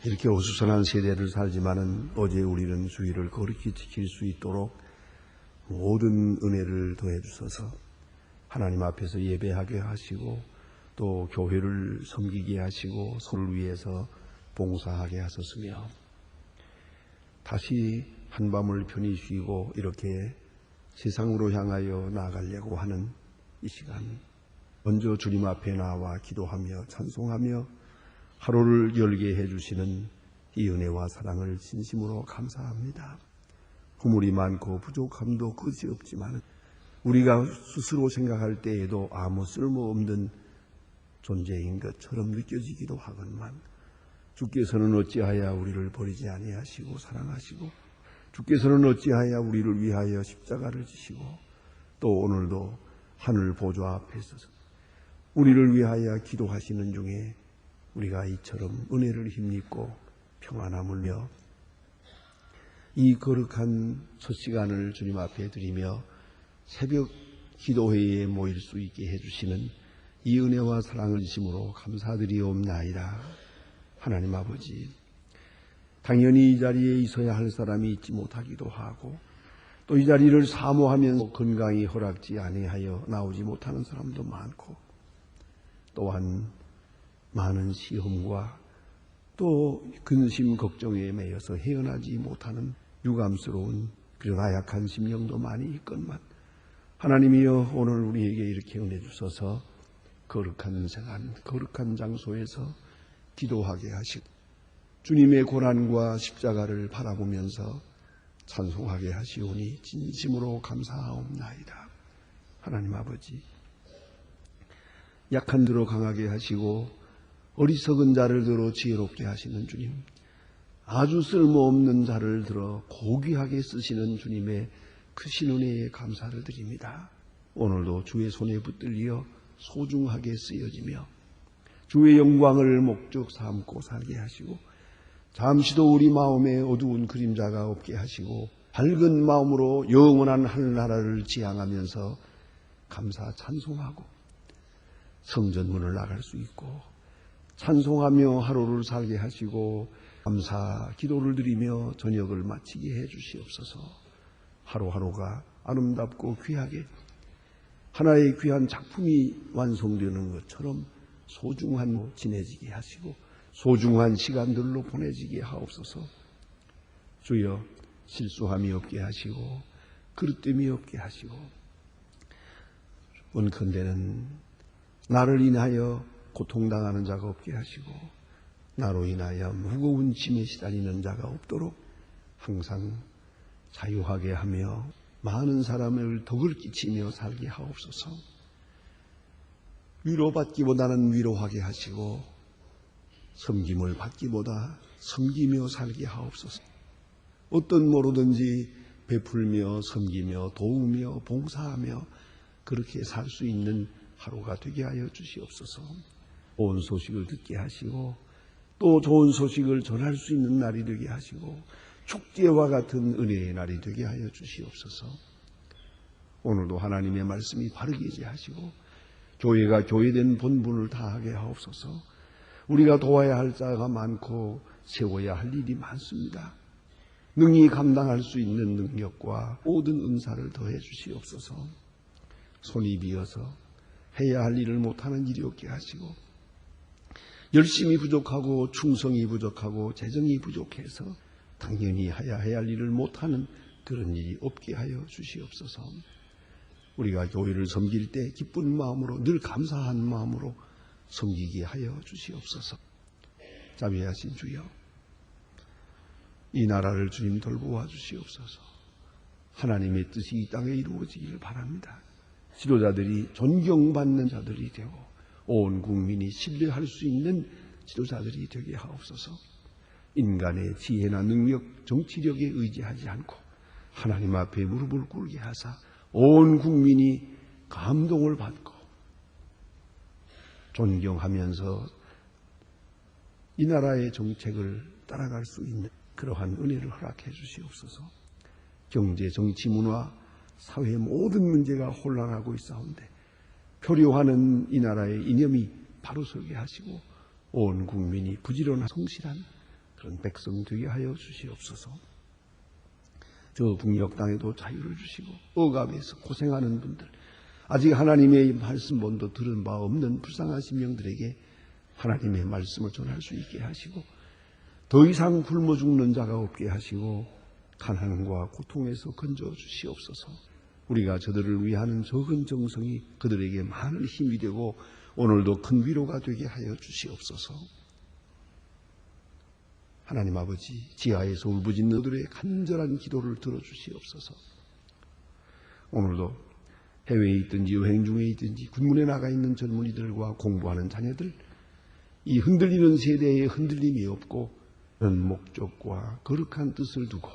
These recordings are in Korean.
이렇게 어수선한 세대를 살지만은 어제 우리는 주의를 거룩히 지킬 수 있도록 모든 은혜를 더해 주셔서 하나님 앞에서 예배하게 하시고 또 교회를 섬기게 하시고 서로를 위해서 봉사하게 하셨으며 다시 한밤을 편히 쉬고 이렇게 세상으로 향하여 나아가려고 하는 이 시간, 먼저 주님 앞에 나와 기도하며 찬송하며 하루를 열게 해주시는 이 은혜와 사랑을 진심으로 감사합니다. 허물이 많고 부족함도 그지없지만 우리가 스스로 생각할 때에도 아무 쓸모없는 존재인 것처럼 느껴지기도 하건만 주께서는 어찌하여 우리를 버리지 아니하시고 사랑하시고 주께서는 어찌하여 우리를 위하여 십자가를 지시고 또 오늘도 하늘 보좌 앞에 서서 우리를 위하여 기도하시는 중에 우리가 이처럼 은혜를 힘입고 평안함을며 이 거룩한 첫 시간을 주님 앞에 드리며 새벽 기도회에 모일 수 있게 해주시는 이 은혜와 사랑을 진심으로 감사드리옵나이다. 하나님 아버지, 당연히 이 자리에 있어야 할 사람이 있지 못하기도 하고 또 이 자리를 사모하면서 건강이 허락지 아니하여 나오지 못하는 사람도 많고 또한 많은 시험과 또 근심 걱정에 매여서 헤어나지 못하는 유감스러운 그런 나약한 심령도 많이 있건만 하나님이여 오늘 우리에게 이렇게 은혜 주셔서 거룩한 시간, 거룩한 장소에서 기도하게 하시고 주님의 고난과 십자가를 바라보면서 찬송하게 하시오니 진심으로 감사하옵나이다. 하나님 아버지, 약한 들어 강하게 하시고 어리석은 자를 들어 지혜롭게 하시는 주님, 아주 쓸모없는 자를 들어 고귀하게 쓰시는 주님의 크신 은혜에 감사를 드립니다. 오늘도 주의 손에 붙들려 소중하게 쓰여지며 주의 영광을 목적 삼고 살게 하시고 잠시도 우리 마음에 어두운 그림자가 없게 하시고 밝은 마음으로 영원한 하늘나라를 지향하면서 감사 찬송하고 성전문을 나갈 수 있고 찬송하며 하루를 살게 하시고 감사 기도를 드리며 저녁을 마치게 해 주시옵소서. 하루하루가 아름답고 귀하게 하나의 귀한 작품이 완성되는 것처럼 소중한 지내지게 하시고 소중한 시간들로 보내지게 하옵소서. 주여, 실수함이 없게 하시고 그릇됨이 없게 하시고 원컨대는 나를 인하여 고통당하는 자가 없게 하시고 나로 인하여 무거운 짐에 시달리는 자가 없도록 항상 자유하게 하며 많은 사람을 덕을 끼치며 살게 하옵소서. 위로받기보다는 위로하게 하시고 섬김을 받기보다 섬기며 살게 하옵소서. 어떤 모로든지 베풀며 섬기며 도우며 봉사하며 그렇게 살 수 있는 하루가 되게 하여 주시옵소서. 좋은 소식을 듣게 하시고 또 좋은 소식을 전할 수 있는 날이 되게 하시고 축제와 같은 은혜의 날이 되게 하여 주시옵소서. 오늘도 하나님의 말씀이 바르게 하시고 교회가 교회된 본분을 다하게 하옵소서. 우리가 도와야 할 자가 많고 세워야 할 일이 많습니다. 능히 감당할 수 있는 능력과 모든 은사를 더해 주시옵소서. 손이 비어서 해야 할 일을 못하는 일이 없게 하시고 열심이 부족하고 충성이 부족하고 재정이 부족해서 당연히 해야 할 일을 못하는 그런 일이 없게 하여 주시옵소서. 우리가 교회를 섬길 때 기쁜 마음으로 늘 감사한 마음으로 섬기게 하여 주시옵소서. 자비하신 주여, 이 나라를 주님 돌보아 주시옵소서. 하나님의 뜻이 이 땅에 이루어지기를 바랍니다. 지도자들이 존경받는 자들이 되고 온 국민이 신뢰할 수 있는 지도자들이 되게 하옵소서. 인간의 지혜나 능력, 정치력에 의지하지 않고 하나님 앞에 무릎을 꿇게 하사 온 국민이 감동을 받고 존경하면서 이 나라의 정책을 따라갈 수 있는 그러한 은혜를 허락해 주시옵소서. 경제, 정치, 문화, 사회의 모든 문제가 혼란하고 있사온데 표류하는 이 나라의 이념이 바로 서게 하시고 온 국민이 부지런한 성실한 그런 백성 되게 하여 주시옵소서. 저 북녘 땅에도 자유를 주시고 억압에서 고생하는 분들, 아직 하나님의 말씀 본도 들은 바 없는 불쌍한 심령들에게 하나님의 말씀을 전할 수 있게 하시고, 더 이상 굶어 죽는 자가 없게 하시고 가난과 고통에서 건져 주시옵소서. 우리가 저들을 위하는 적은 정성이 그들에게 많은 힘이 되고 오늘도 큰 위로가 되게 하여 주시옵소서. 하나님 아버지, 지하에서 울부짖는 그들의 간절한 기도를 들어주시옵소서. 오늘도 해외에 있든지 여행 중에 있든지 군문에 나가 있는 젊은이들과 공부하는 자녀들, 이 흔들리는 세대에 흔들림이 없고 그런 목적과 거룩한 뜻을 두고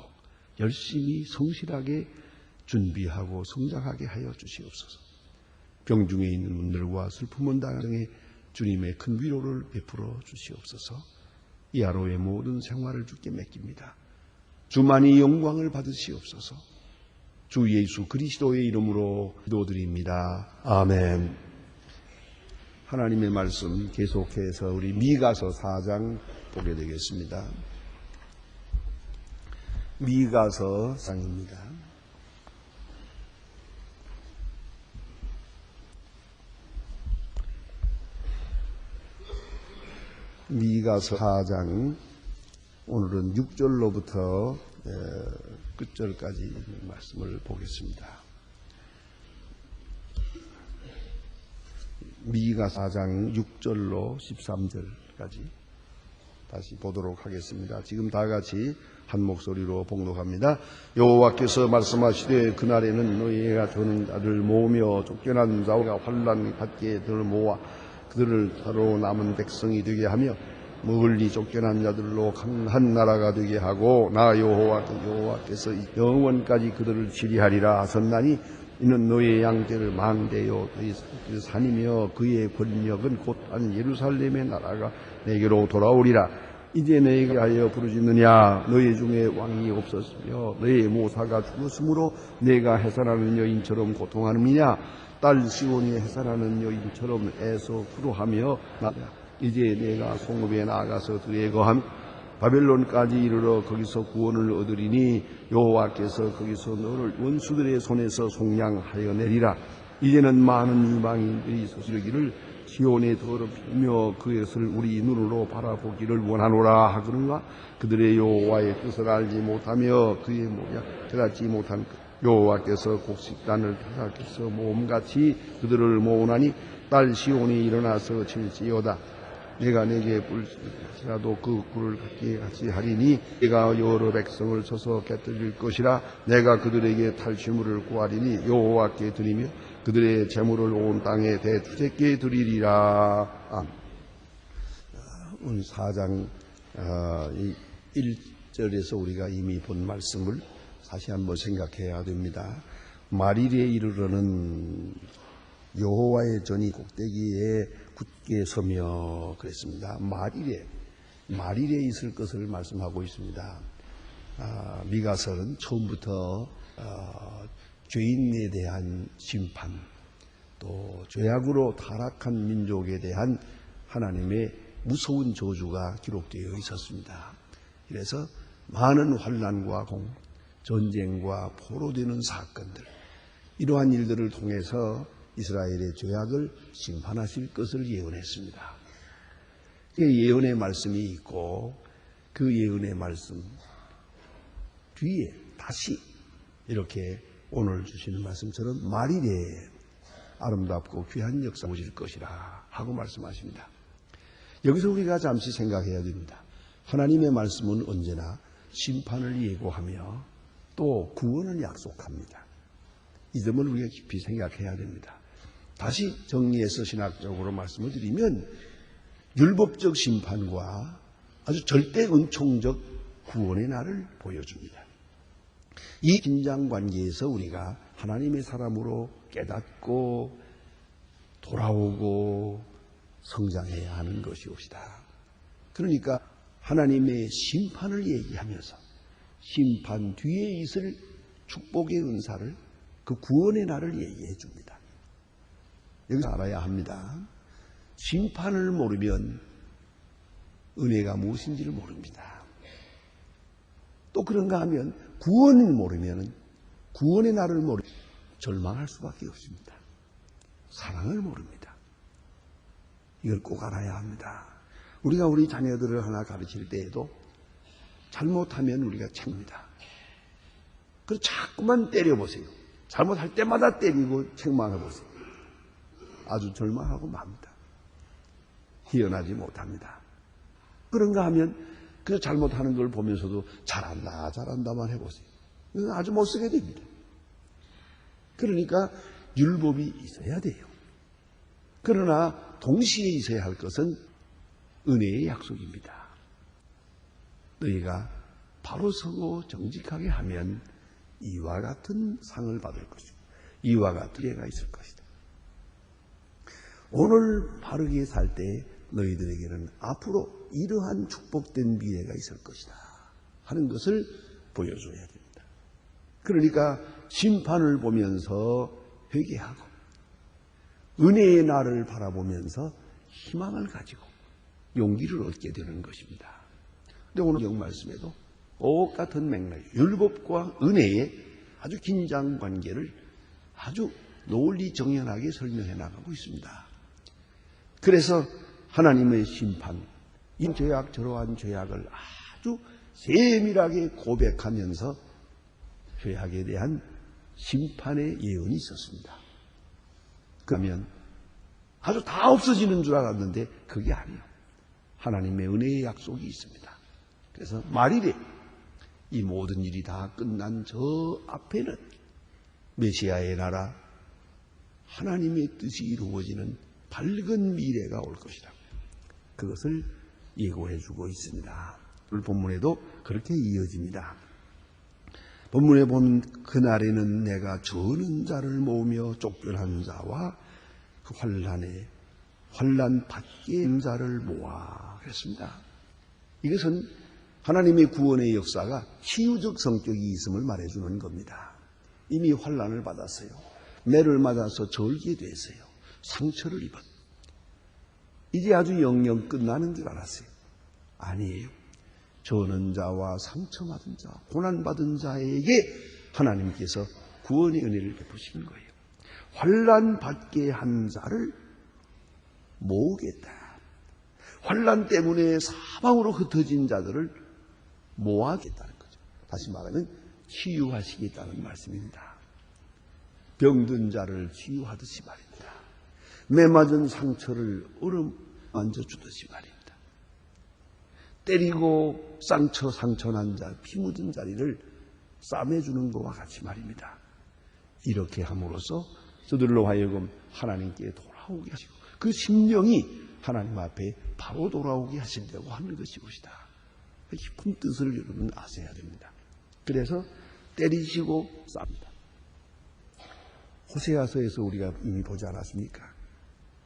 열심히 성실하게 준비하고 성장하게 하여 주시옵소서. 병중에 있는 분들과 슬픔은 당장에 주님의 큰 위로를 베풀어 주시옵소서. 이 하루의 모든 생활을 주께 맡깁니다. 주만이 영광을 받으시옵소서. 주 예수 그리스도의 이름으로 기도드립니다. 아멘. 하나님의 말씀 계속해서 우리 미가서 4장 보게 되겠습니다. 미가서 4장입니다. 미가서 4장 오늘은 6절로부터 끝절까지 말씀을 보겠습니다. 미가서 4장 6절로 13절까지 다시 보도록 하겠습니다. 지금 다 같이 한 목소리로 봉독합니다. 여호와께서 말씀하시되 그날에는 너희가 저는 자를 모으며 쫓겨난 자와 환난 받게 들을 모아 그들을 따로 남은 백성이 되게 하며 멀리 쫓겨난 자들로 강한 나라가 되게 하고 나 여호와께서 영원까지 그들을 치리하리라 하셨나니 이는 너희의 양떼를 망대요 너희 산이며 그의 권력은 곧 한 예루살렘의 나라가 내게로 돌아오리라. 이제 내게 하여 부르짖느냐. 너희 중에 왕이 없었으며 너희 모사가 죽었으므로 내가 해산하는 여인처럼 고통하느냐. 딸 시온이 해산하는 여인처럼 애써 구로하며 이제 내가 성읍에 나아가서 그의 거함 바벨론까지 이르러 거기서 구원을 얻으리니 여호와께서 거기서 너를 원수들의 손에서 속량하여 내리라. 이제는 많은 이방인들이 서시르기를 시온에 더럽히며 그것을 우리 눈으로 바라보기를 원하노라 하거든가. 그들의 여호와의 뜻을 알지 못하며 그의 모양 깨닫지 못한 여호와께서 곡식단을 타작해서 모험같이 그들을 모으나니 딸 시온이 일어나서 칠지어다. 내가 내게 뿔지라도 그 뿔을 같이 하리니 내가 여러 백성을 쳐서 깨뜨릴 것이라. 내가 그들에게 탈취물을 구하리니 여호와께 드리며 그들의 재물을 온 땅에 대주제께 드리리라. 오늘 4장 1절에서 우리가 이미 본 말씀을 다시 한번 생각해야 됩니다. 말일에 이르러는 여호와의 전이 꼭대기에 굳게 서며 그랬습니다. 말일에 있을 것을 말씀하고 있습니다. 미가서는 처음부터 죄인에 대한 심판, 또 죄악으로 타락한 민족에 대한 하나님의 무서운 저주가 기록되어 있었습니다. 그래서 많은 환난과 전쟁과 포로되는 사건들, 이러한 일들을 통해서 이스라엘의 죄악을 심판하실 것을 예언했습니다. 예언의 말씀이 있고 그 예언의 말씀 뒤에 다시 이렇게 오늘 주시는 말씀처럼 말일에 아름답고 귀한 역사가 오실 것이라 하고 말씀하십니다. 여기서 우리가 잠시 생각해야 됩니다. 하나님의 말씀은 언제나 심판을 예고하며 또 구원을 약속합니다. 이 점을 우리가 깊이 생각해야 됩니다. 다시 정리해서 신학적으로 말씀을 드리면 율법적 심판과 아주 절대 은총적 구원의 날을 보여줍니다. 이 긴장관계에서 우리가 하나님의 사람으로 깨닫고 돌아오고 성장해야 하는 것이옵시다. 그러니까 하나님의 심판을 얘기하면서 심판 뒤에 있을 축복의 은사를, 그 구원의 날을 얘기해 줍니다. 여기서 알아야 합니다. 심판을 모르면, 율법적 심판과 아주 절대 은총적 구원의 날을 보여줍니다. 이 긴장관계에서 우리가 하나님의 사람으로 깨닫고 돌아오고 성장해야 하는 것이옵시다. 그러니까 하나님의 심판을 얘기하면서 심판 뒤에 있을 축복의 은사를, 그 구원의 날을 얘기해 줍니다. 여기서 알아야 합니다. 은혜가 무엇인지를 모릅니다. 또 그런가 하면 구원을 모르면 구원의 날을 모르면 절망할 수밖에 없습니다. 사랑을 모릅니다. 이걸 꼭 알아야 합니다. 우리가 우리 자녀들을 하나 가르칠 때에도 잘못하면 우리가 참니다. 그래서 자꾸만 때려보세요. 잘못할 때마다 때리고 책망해보세요. 아주 절망하고 맙니다. 희연하지 못합니다. 그런가 하면 그 잘못하는 걸 보면서도 잘한다 잘한다만 해보세요. 이건 아주 못쓰게 됩니다. 그러니까 율법이 있어야 돼요. 그러나 동시에 있어야 할 것은 은혜의 약속입니다. 너희가 바로 서고 정직하게 하면 이와 같은 상을 받을 것이고 이와 같은 예가 있을 것이다. 오늘 바르게 살 때 너희들에게는 앞으로 이러한 축복된 미래가 있을 것이다 하는 것을 보여줘야 됩니다. 그러니까 심판을 보면서 회개하고 은혜의 날을 바라보면서 희망을 가지고 용기를 얻게 되는 것입니다. 근데 오늘 영 말씀에도 똑같은 맥락, 율법과 은혜의 아주 긴장 관계를 아주 논리 정연하게 설명해 나가고 있습니다. 그래서 하나님의 심판, 이 죄악 저러한 죄악을 아주 세밀하게 고백하면서 죄악에 대한 심판의 예언이 있었습니다. 그러면 아주 다 없어지는 줄 알았는데 그게 아니에요. 하나님의 은혜의 약속이 있습니다. 그래서 말일에 이 모든 일이 다 끝난 저 앞에는 메시아의 나라, 하나님의 뜻이 이루어지는 밝은 미래가 올 것이다. 그것을 예고해주고 있습니다. 오늘 본문에도 그렇게 이어집니다. 본문에 보면 그날에는 내가 저는 자를 모으며 쫓겨난 자와 그 환난 받게 한 자를 모아 그랬습니다. 이것은 하나님의 구원의 역사가 치유적 성격이 있음을 말해주는 겁니다. 이미 환난을 받았어요. 매를 맞아서 절게 됐어요. 상처를 입었. 이제 아주 영영 끝나는 줄 알았어요. 아니에요. 저는 자와 상처받은 자, 고난받은 자에게 하나님께서 구원의 은혜를 베푸시는 거예요. 환난 받게 한 자를 모으겠다. 환난 때문에 사방으로 흩어진 자들을 모아겠다는 거죠. 다시 말하면 치유하시겠다는 말씀입니다. 병든 자를 치유하듯이 말입니다. 매맞은 상처를 만져주듯이 말입니다. 때리고 상처난 자, 피 묻은 자리를 싸매주는 것과 같이 말입니다. 이렇게 함으로써 저들로 하여금 하나님께 돌아오게 하시고 그 심령이 하나님 앞에 바로 돌아오게 하시려고 하는 것이 것이다. 깊은 뜻을 여러분 아셔야 됩니다. 그래서 때리시고 쌉니다. 호세아서에서 우리가 이미 보지 않았습니까?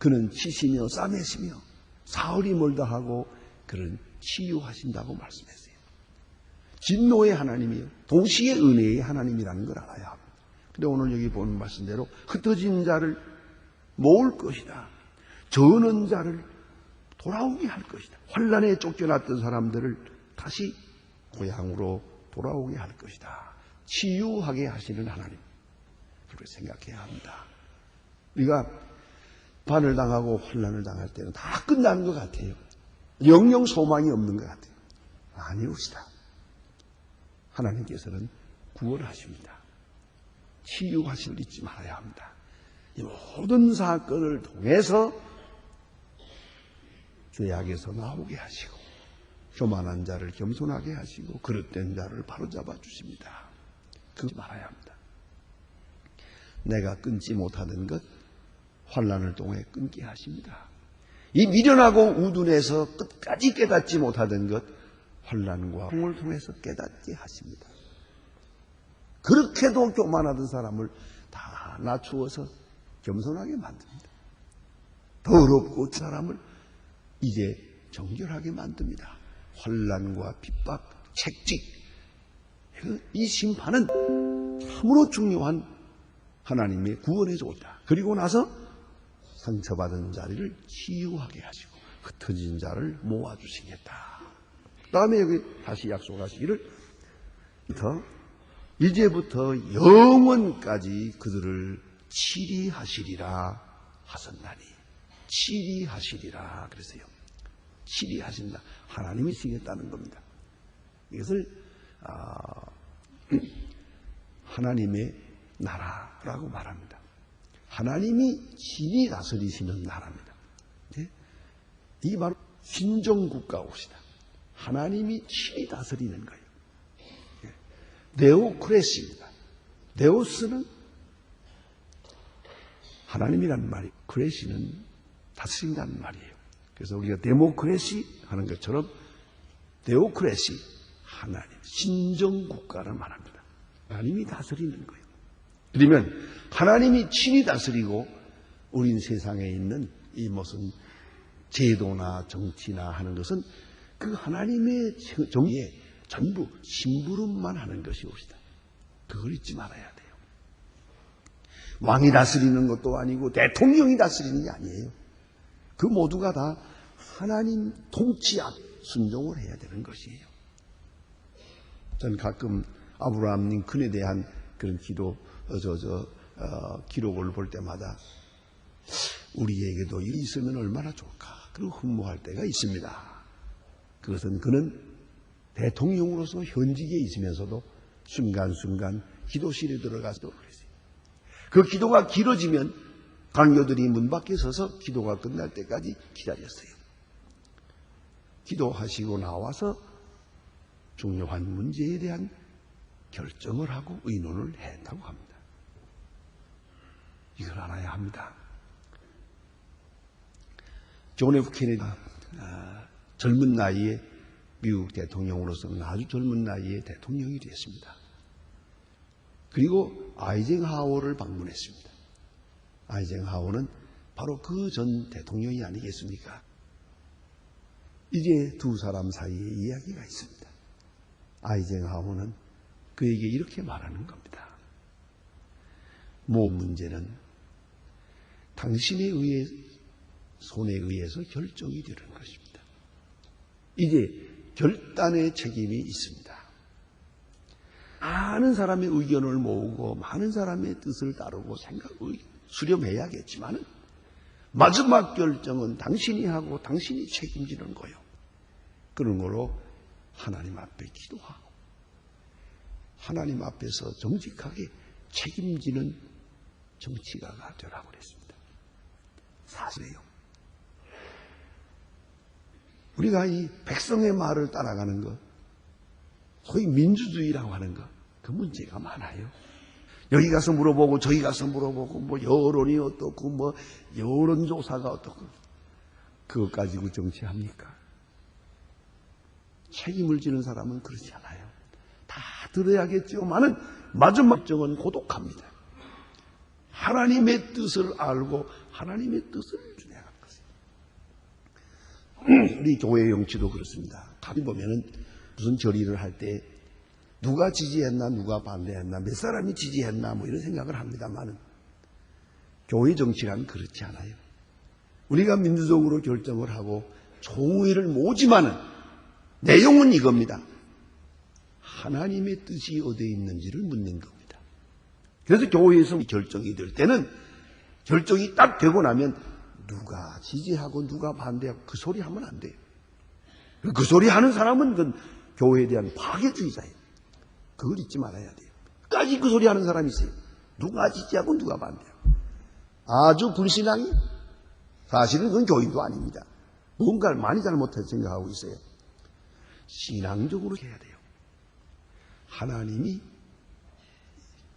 그는 치시며 싸매시며 사흘이 멀다 하고 그는 치유하신다고 말씀했어요. 진노의 하나님이요 동시에 은혜의 하나님이라는 걸 알아야 합니다. 그런데 오늘 여기 보는 말씀대로 흩어진 자를 모을 것이다. 저는 자를 돌아오게 할 것이다. 환난에 쫓겨났던 사람들을 다시 고향으로 돌아오게 할 것이다. 치유하게 하시는 하나님. 그렇게 생각해야 합니다. 우리가 반을 당하고 환난을 당할 때는 다 끝나는 것 같아요. 영영 소망이 없는 것 같아요. 아니옵시다. 하나님께서는 구원하십니다. 치유하실 잊지 말아야 합니다. 이 모든 사건을 통해서 죄악에서 나오게 하시고 교만한 자를 겸손하게 하시고 그릇된 자를 바로잡아 주십니다. 그러지 말아야 합니다. 내가 끊지 못하던 것 환난을 통해 끊게 하십니다. 이 미련하고 우둔해서 끝까지 깨닫지 못하던 것 환난과 홍을 통해서 깨닫게 하십니다. 그렇게도 교만하던 사람을 다 낮추어서 겸손하게 만듭니다. 더럽고 사람을 이제 정결하게 만듭니다. 환난과 핍박, 책직 이 심판은 참으로 중요한 하나님의 구원의 조다. 그리고 나서 상처받은 자리를 치유하게 하시고 흩어진 자를 모아주시겠다. 그 다음에 여기 다시 약속하시기를 이제부터 영원까지 그들을 치리하시리라 하셨나니. 치리하시리라 그랬어요. 치리하신다. 하나님이 시겠다는 겁니다. 이것을 하나님의 나라라고 말합니다. 하나님이 친히 다스리시는 나라입니다. 이게 바로 신정국가옵시다. 하나님이 친히 다스리는 거예요. 네오크레시입니다. 네오스는 하나님이라는 말이에요. 크레시는 다스린다는 말이에요. 그래서 우리가 데모크레시 하는 것처럼 네오크레시, 하나님, 신정국가를 말합니다. 하나님이 다스리는 거예요. 그러면 하나님이 친히 다스리고 우린 세상에 있는 이 무슨 제도나 정치나 하는 것은 그 하나님의 정의에 전부 심부름만 하는 것이옵시다. 그걸 잊지 말아야 돼요. 왕이 다스리는 것도 아니고 대통령이 다스리는 게 아니에요. 그 모두가 다 하나님 통치 앞 순종을 해야 되는 것이에요. 저는 가끔 아브라함 링컨에 대한 그런 기록을 볼 때마다 우리에게도 일이 있으면 얼마나 좋을까. 그리고 흠모할 때가 있습니다. 그것은 그는 대통령으로서 현직에 있으면서도 순간순간 기도실에 들어가서 그랬어요. 그 기도가 길어지면 강요들이 문 밖에 서서 기도가 끝날 때까지 기다렸어요. 기도하시고 나와서 중요한 문제에 대한 결정을 하고 의논을 했다고 합니다. 이걸 알아야 합니다. 존 F 케네디가 젊은 나이에 미국 대통령으로서는 아주 젊은 나이에 대통령이 되었습니다. 그리고 아이젠하워를 방문했습니다. 아이젠하워는 바로 그 전 대통령이 아니겠습니까? 이제 두 사람 사이에 이야기가 있습니다. 아이젠하워는 그에게 이렇게 말하는 겁니다. 모든 문제는 당신의 손에 의해서 결정이 되는 것입니다. 이제 결단의 책임이 있습니다. 많은 사람의 의견을 모으고 많은 사람의 뜻을 따르고 생각을 수렴해야겠지만 마지막 결정은 당신이 하고 당신이 책임지는 거예요. 그런 걸로 하나님 앞에 기도하고 하나님 앞에서 정직하게 책임지는 정치가가 되라고 그랬습니다. 사실이에요. 우리가 이 백성의 말을 따라가는 것, 소위 민주주의라고 하는 것, 그 문제가 많아요. 여기 가서 물어보고 저기 가서 물어보고 뭐 여론이 어떻고 뭐 여론조사가 어떻고 그것 가지고 정치합니까? 책임을 지는 사람은 그렇지 않아요. 다 들어야겠지만은 마지막 결정은 고독합니다. 하나님의 뜻을 알고 하나님의 뜻을 준행하는 것이에요. 우리 교회 정치도 그렇습니다. 가끔 보면은 무슨 결의를 할 때 누가 지지했나 누가 반대했나 몇 사람이 지지했나 뭐 이런 생각을 합니다만은 교회 정치란 그렇지 않아요. 우리가 민주적으로 결정을 하고 총의를 모지만은 내용은 이겁니다. 하나님의 뜻이 어디에 있는지를 묻는 겁니다. 그래서 교회에서 결정이 될 때는 결정이 딱 되고 나면 누가 지지하고 누가 반대하고 그 소리 하면 안 돼요. 그 소리 하는 사람은 그 교회에 대한 파괴주의자예요. 그걸 잊지 말아야 돼요. 끝까지 그 소리 하는 사람이 있어요. 누가 지지하고 누가 반대하고. 아주 불신앙이 사실은 그건 교인도 아닙니다. 뭔가를 많이 잘못해서 생각하고 있어요. 신앙적으로 해야 돼요. 하나님이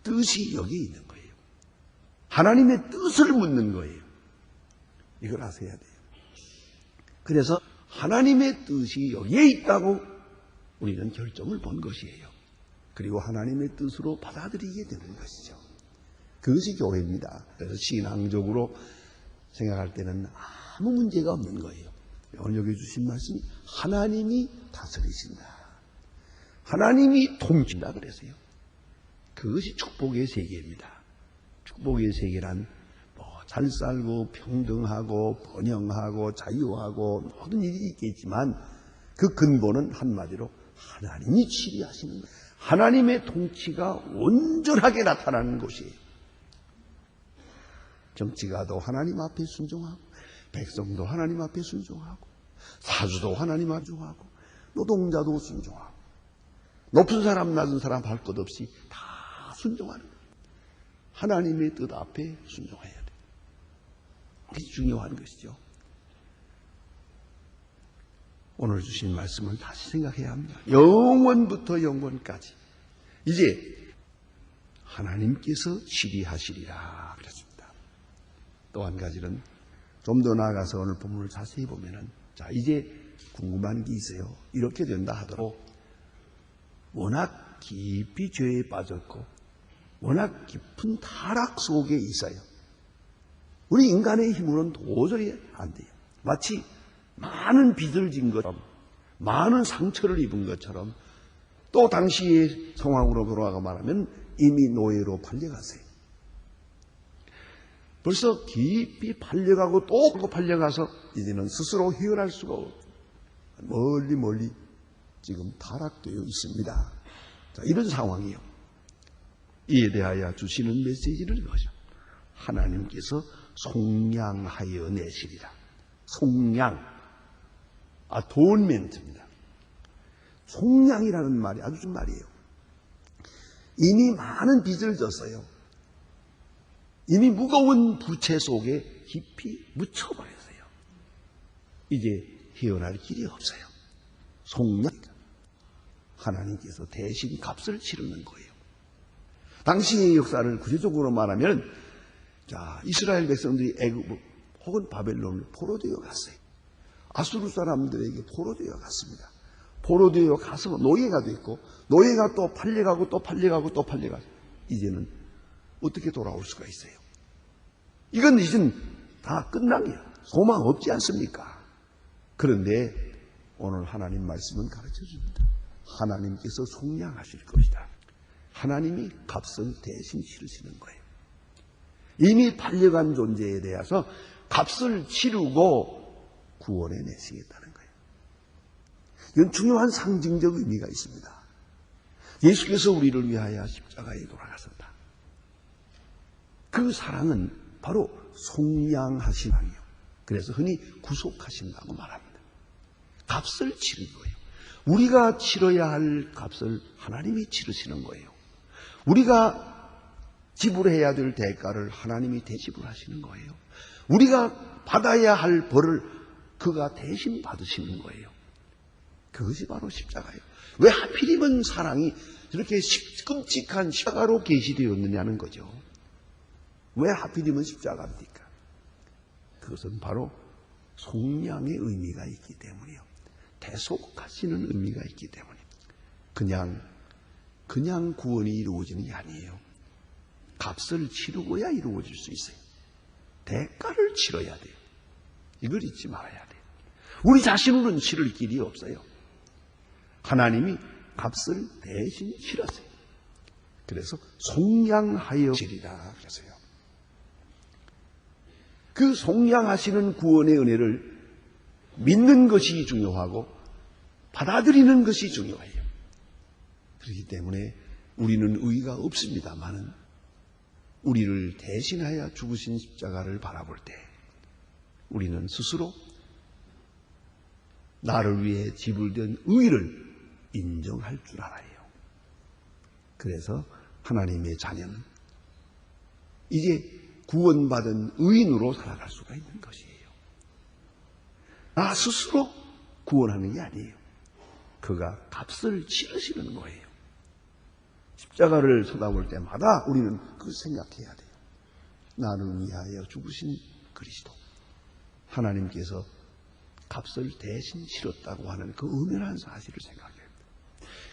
뜻이 여기에 있는 거예요. 하나님의 뜻을 묻는 거예요. 이걸 아셔야 돼요. 그래서 하나님의 뜻이 여기에 있다고 우리는 결정을 본 것이에요. 그리고 하나님의 뜻으로 받아들이게 되는 것이죠. 그것이 교회입니다. 그래서 신앙적으로 생각할 때는 아무 문제가 없는 거예요. 오늘 여기 주신 말씀이 하나님이 다스리신다. 하나님이 통치한다 그랬어요. 그것이 축복의 세계입니다. 축복의 세계란 잘 살고 평등하고 번영하고 자유하고 모든 일이 있겠지만 그 근본은 한마디로 하나님이 치리하시는 거예요. 하나님의 통치가 온전하게 나타나는 곳이에요. 정치가도 하나님 앞에 순종하고, 백성도 하나님 앞에 순종하고, 사주도 하나님 앞에 순종하고, 노동자도 순종하고, 높은 사람 낮은 사람 할 것 없이 다 순종하는 거예요. 하나님의 뜻 앞에 순종해야 돼요. 그게 중요한 것이죠. 오늘 주신 말씀을 다시 생각해야 합니다. 영원부터 영원까지 이제 하나님께서 치리하시리라 그랬습니다. 또 한 가지는 좀 더 나아가서 오늘 본문을 자세히 보면은, 자, 이제 궁금한 게 있어요. 이렇게 된다 하더라도 워낙 깊이 죄에 빠졌고 워낙 깊은 타락 속에 있어요. 우리 인간의 힘으로는 도저히 안 돼요. 마치 많은 빚을 진 것처럼, 많은 상처를 입은 것처럼, 또 당시의 상황으로 돌아가 말하면 이미 노예로 팔려갔어요. 벌써 깊이 팔려가고 또 팔려가서 이제는 스스로 헤어날 수가 없고 멀리 지금 타락되어 있습니다. 자, 이런 상황이요. 이에 대하여 주시는 메시지는 이거죠. 하나님께서 속량하여 내시리라. 속량, atonement입니다. 속량이라는 말이 아주 좋은 말이에요. 이미 많은 빚을 졌어요. 이미 무거운 부채 속에 깊이 묻혀버렸어요. 이제 헤어날 길이 없어요. 속량. 하나님께서 대신 값을 치르는 거예요. 당시의 역사를 구체적으로 말하면, 자, 이스라엘 백성들이 애굽 혹은 바벨론으로 포로되어 갔어요. 아수르 사람들에게 포로되어 갔습니다. 포로되어 가서 노예가 됐고, 노예가 또 팔려가고 또 팔려가고 또 팔려가고, 이제는 어떻게 돌아올 수가 있어요? 이건 이젠 다 끝난 거예요. 소망 없지 않습니까? 그런데 오늘 하나님 말씀은 가르쳐 줍니다. 하나님께서 속량하실 것이다. 하나님이 값을 대신 치르시는 거예요. 이미 팔려간 존재에 대해서 값을 치르고 구원해 내시겠다는 거예요. 이건 중요한 상징적 의미가 있습니다. 예수께서 우리를 위하여 십자가에 돌아가셨다. 그 사랑은 바로 속량하신 사랑이요. 그래서 흔히 구속하신다고 말합니다. 값을 치른 거예요. 우리가 치러야 할 값을 하나님이 치르시는 거예요. 우리가 지불해야 될 대가를 하나님이 대지불하시는 거예요. 우리가 받아야 할 벌을 그가 대신 받으시는 거예요. 그것이 바로 십자가예요. 왜 하필이면 사랑이 저렇게 끔찍한 십자가로 계시되었느냐는 거죠. 왜 하필이면 십자가입니까? 그것은 바로 속량의 의미가 있기 때문이요. 대속하시는 의미가 있기 때문에 그냥 구원이 이루어지는 게 아니에요. 값을 치르고야 이루어질 수 있어요. 대가를 치러야 돼요. 이걸 잊지 말아야 돼요. 우리 자신으로는 치를 길이 없어요. 하나님이 값을 대신 치렀어요. 그래서 속량하여 치리라 그랬어요. 그 속량하시는 구원의 은혜를 믿는 것이 중요하고 받아들이는 것이 중요해요. 그렇기 때문에 우리는 의의가 없습니다만은 우리를 대신하여 죽으신 십자가를 바라볼 때 우리는 스스로 나를 위해 지불된 의의를 인정할 줄 알아요. 그래서 하나님의 자녀는 이제 구원받은 의인으로 살아갈 수가 있는 것이에요. 나 스스로 구원하는 게 아니에요. 그가 값을 치르시는 거예요. 십자가를 쳐다볼 때마다 우리는 그걸 생각해야 돼요. 나를 위하여 죽으신 그리스도. 하나님께서 값을 대신 치렀다고 하는 그 은혜라는 사실을 생각해야 됩니다.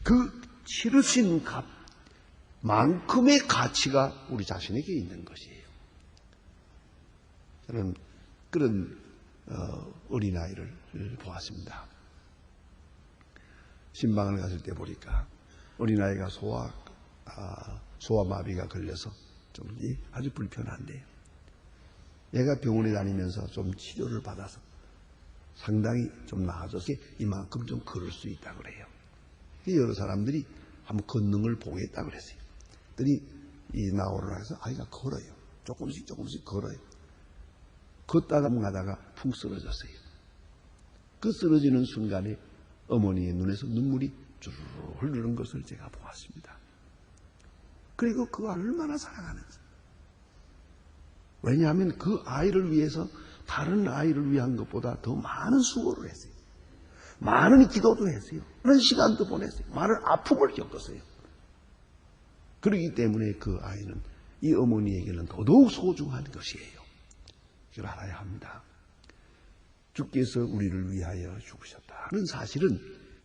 그 치르신 값만큼의 가치가 우리 자신에게 있는 것이에요. 저는 그런 어린아이를 보았습니다. 신방을 갔을 때 보니까 어린아이가 소아마비가 걸려서 좀 아주 불편한데 얘가 병원에 다니면서 좀 치료를 받아서 상당히 좀 나아져서 이만큼 좀 걸을 수 있다 그래요. 여러 사람들이 한번 걷는 보겠다 그랬어요. 그랬더니 이 나오라 해서 아이가 걸어요. 조금씩 걸어요. 걷다가 가다가 푹 쓰러졌어요. 그 쓰러지는 순간에 어머니의 눈에서 눈물이 주르르 흐르는 것을 제가 보았습니다. 그리고 그 아이를 얼마나 사랑하는지. 왜냐하면 그 아이를 위해서 다른 아이를 위한 것보다 더 많은 수고를 했어요. 많은 기도도 했어요. 많은 시간도 보냈어요. 많은 아픔을 겪었어요. 그렇기 때문에 그 아이는 이 어머니에게는 더더욱 소중한 것이에요. 이걸 알아야 합니다. 주께서 우리를 위하여 죽으셨다는 사실은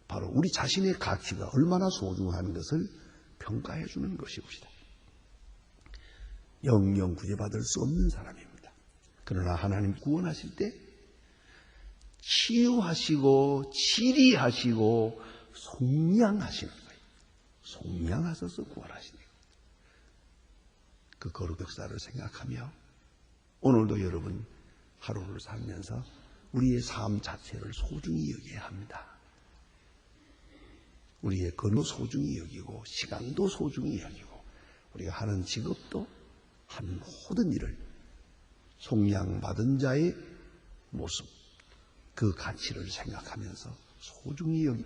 바로 우리 자신의 가치가 얼마나 소중한 것을 평가해 주는 것이옵니다. 영영 구제받을 수 없는 사람입니다. 그러나 하나님 구원하실 때 치유하시고 치리하시고 속량하시는 거예요. 속량하셔서 구원하시는 거예요. 그 거룩 역사를 생각하며 오늘도 여러분 하루를 살면서 우리의 삶 자체를 소중히 여겨야 합니다. 우리의 건도 소중히 여기고 시간도 소중히 여기고 우리가 하는 직업도 하는 모든 일을 속량받은 자의 모습, 그 가치를 생각하면서 소중히 여기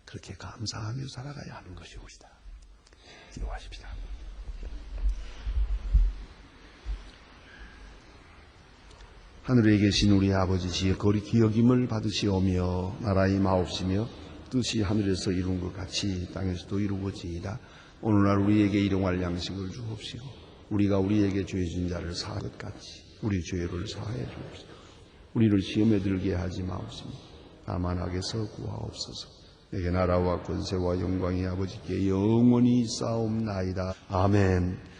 그렇게 감사하며 살아가야 하는 것이옵니다. 기도하십시다. 하늘에 계신 우리 아버지시여 거리 기억임을 받으시오며 나라의 마옵시며 뜻이 하늘에서 이룬 것 같이 땅에서도 이루어지이다. 오늘날 우리에게 일용할 양식을 주옵시고 우리가 우리에게 죄 진 자를 사할 것 같이 우리 죄를 사하여 주옵시고 우리를 시험에 들게 하지 마옵시며 다만 악에서 구하옵소서. 내게 나라와 권세와 영광이 아버지께 영원히 쌓옵나이다. 아멘.